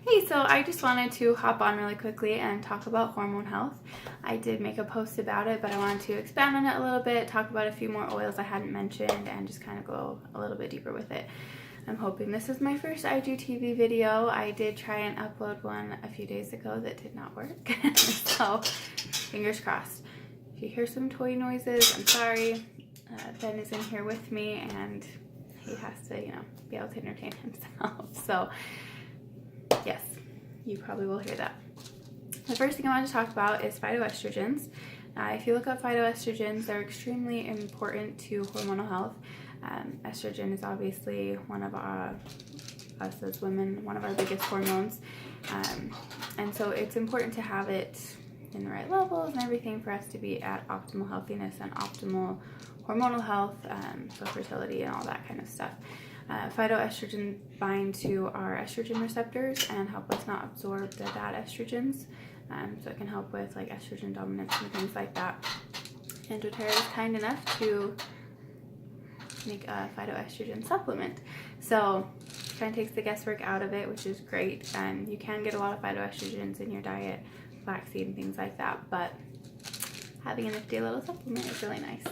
Hey, so I just wanted to hop on really quickly and talk about hormone health. I did make a post about it, but I wanted to expand on it a little bit, talk about a few more oils I hadn't mentioned, and just kind of go a little bit deeper with it. I'm hoping this is my first IGTV video. I did try and upload one a few days ago that did not work, so fingers crossed. If you hear some toy noises, I'm sorry. Ben is in here with me, and he has to, be able to entertain himself. So yes, you probably will hear that. The first thing I want to talk about is phytoestrogens. If you look up phytoestrogens, they're extremely important to hormonal health. Estrogen is obviously one of us as women, one of our biggest hormones. And so it's important to have it in the right levels and everything for us to be at optimal healthiness and optimal hormonal health, for fertility and all that kind of stuff. Phytoestrogens bind to our estrogen receptors and help us not absorb the bad estrogens. So it can help with like estrogen dominance and things like that. And doTERRA is kind enough to make a phytoestrogen supplement. So it kind of takes the guesswork out of it, which is great. And you can get a lot of phytoestrogens in your diet, flaxseed and things like that, but having a nifty little supplement is really nice.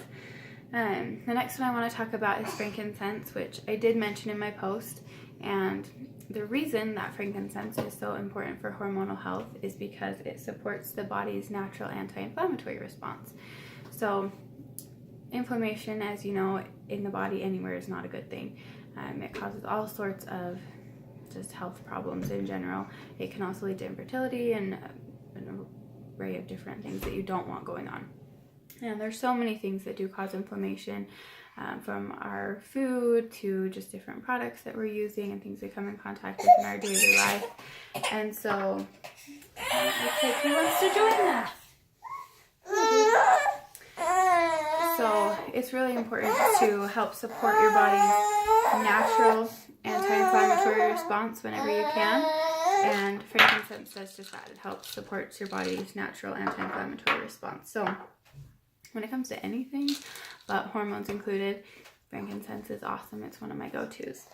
The next one I want to talk about is frankincense, which I did mention in my post. And the reason that frankincense is so important for hormonal health is because it supports the body's natural anti-inflammatory response. So inflammation, as you know, in the body anywhere is not a good thing. It causes all sorts of just health problems in general. It can also lead to infertility and an array of different things that you don't want going on. And there's so many things that do cause inflammation, from our food to just different products that we're using and things we come in contact with in our daily life. And so, looks like he wants to join us. So it's really important to help support your body's natural anti-inflammatory response whenever you can. And frankincense does just that. It helps support your body's natural anti-inflammatory response. So when it comes to anything, but hormones included, frankincense is awesome. It's one of my go-tos.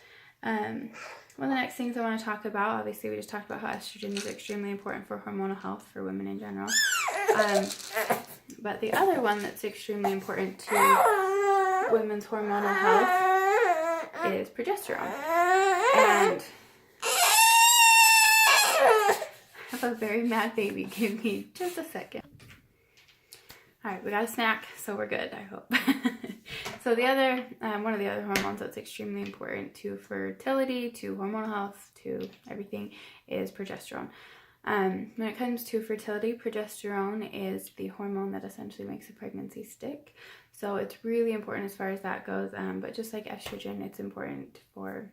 One of the next things I want to talk about, obviously we just talked about how estrogen is extremely important for hormonal health for women in general. But the other one that's extremely important to women's hormonal health is progesterone. And I have a very mad baby. Give me just a second. All right, we got a snack, so we're good, I hope. So the other, one of the other hormones that's extremely important to fertility, to hormonal health, to everything is progesterone. When it comes to fertility, progesterone is the hormone that essentially makes a pregnancy stick. So it's really important as far as that goes. But just like estrogen, it's important for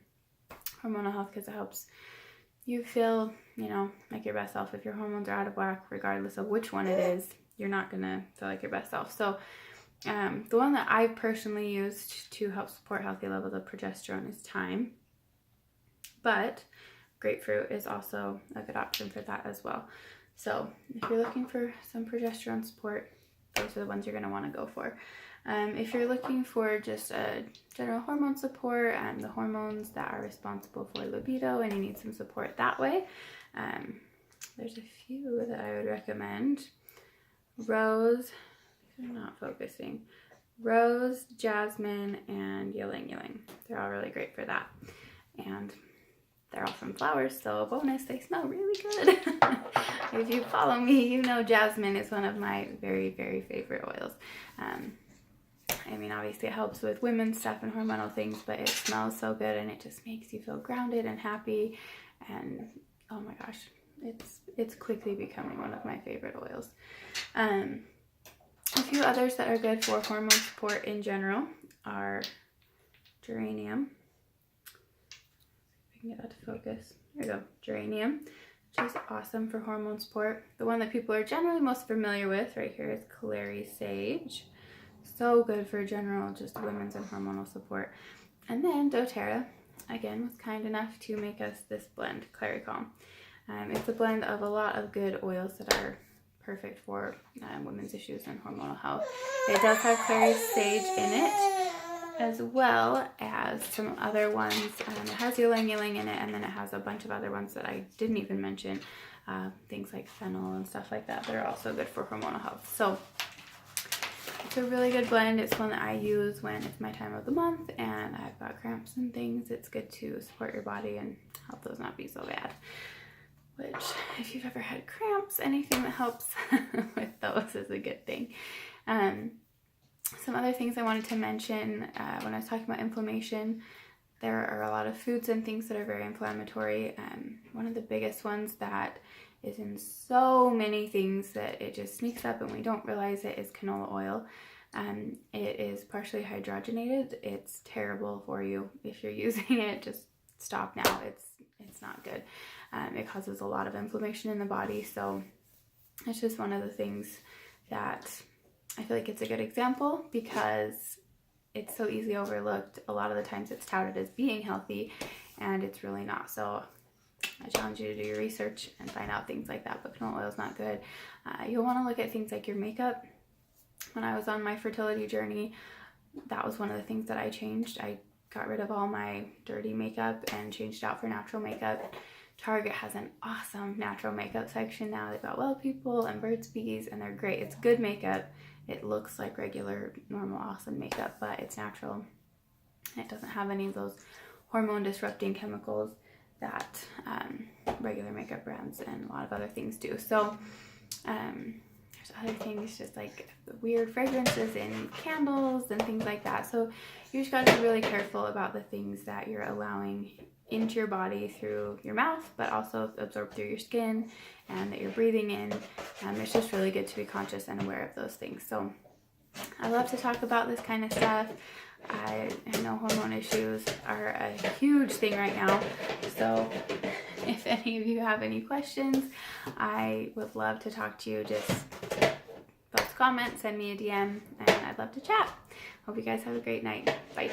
hormonal health because it helps you feel, like your best self. If your hormones are out of whack, regardless of which one it is, you're not going to feel like your best self. So the one that I personally used to help support healthy levels of progesterone is thyme. But grapefruit is also a good option for that as well. So if you're looking for some progesterone support, those are the ones you're going to want to go for. If you're looking for just a general hormone support and the hormones that are responsible for libido and you need some support that way, there's a few that I would recommend. Rose, they're not focusing. Rose, jasmine, and ylang ylang. They're all really great for that. And they're all from flowers, so a bonus, they smell really good. If you follow me, you know jasmine is one of my very, very favorite oils. Obviously it helps with women's stuff and hormonal things, but it smells so good and it just makes you feel grounded and happy. And oh my gosh, it's quickly becoming one of my favorite oils. A few others that are good for hormone support in general are geranium. If I can get that to focus. There we go. Geranium, which is awesome for hormone support. The one that people are generally most familiar with right here is clary sage. So good for general, just women's and hormonal support. And then doTERRA, again, was kind enough to make us this blend, Clary Calm. It's a blend of a lot of good oils that are perfect for women's issues and hormonal health. It does have clary sage in it, as well as some other ones. It has ylang ylang in it, and then it has a bunch of other ones that I didn't even mention, things like fennel and stuff like that are also good for hormonal health. So it's a really good blend. It's one that I use when it's my time of the month and I've got cramps and things. It's good to support your body and help those not be so bad. Which, if you've ever had cramps, anything that helps with those is a good thing. Some other things I wanted to mention when I was talking about inflammation, there are a lot of foods and things that are very inflammatory. One of the biggest ones that is in so many things that it just sneaks up and we don't realize it is canola oil. It is partially hydrogenated. It's terrible for you if you're using it. Just stop now. It's not good. It causes a lot of inflammation in the body, so it's just one of the things that I feel like it's a good example because it's so easily overlooked. A lot of the times it's touted as being healthy and it's really not. So I challenge you to do your research and find out things like that, but canola oil is not good. You'll want to look at things like your makeup. When I was on my fertility journey, that was one of the things that I changed. I got rid of all my dirty makeup and changed out for natural makeup. Target has an awesome natural makeup section now. They've got Well People and Burt's Bees, and they're great. It's good makeup. It looks like regular, normal, awesome makeup, but it's natural. It doesn't have any of those hormone disrupting chemicals that regular makeup brands and a lot of other things do. So there's other things, just like weird fragrances in candles and things like that. So you just got to be really careful about the things that you're allowing into your body through your mouth, but also absorb through your skin and that you're breathing in. It's just really good to be conscious and aware of those things. So I love to talk about this kind of stuff. I know hormone issues are a huge thing right now. So if any of you have any questions, I would love to talk to you. Just post a comment, send me a DM, and I'd love to chat. Hope you guys have a great night. Bye.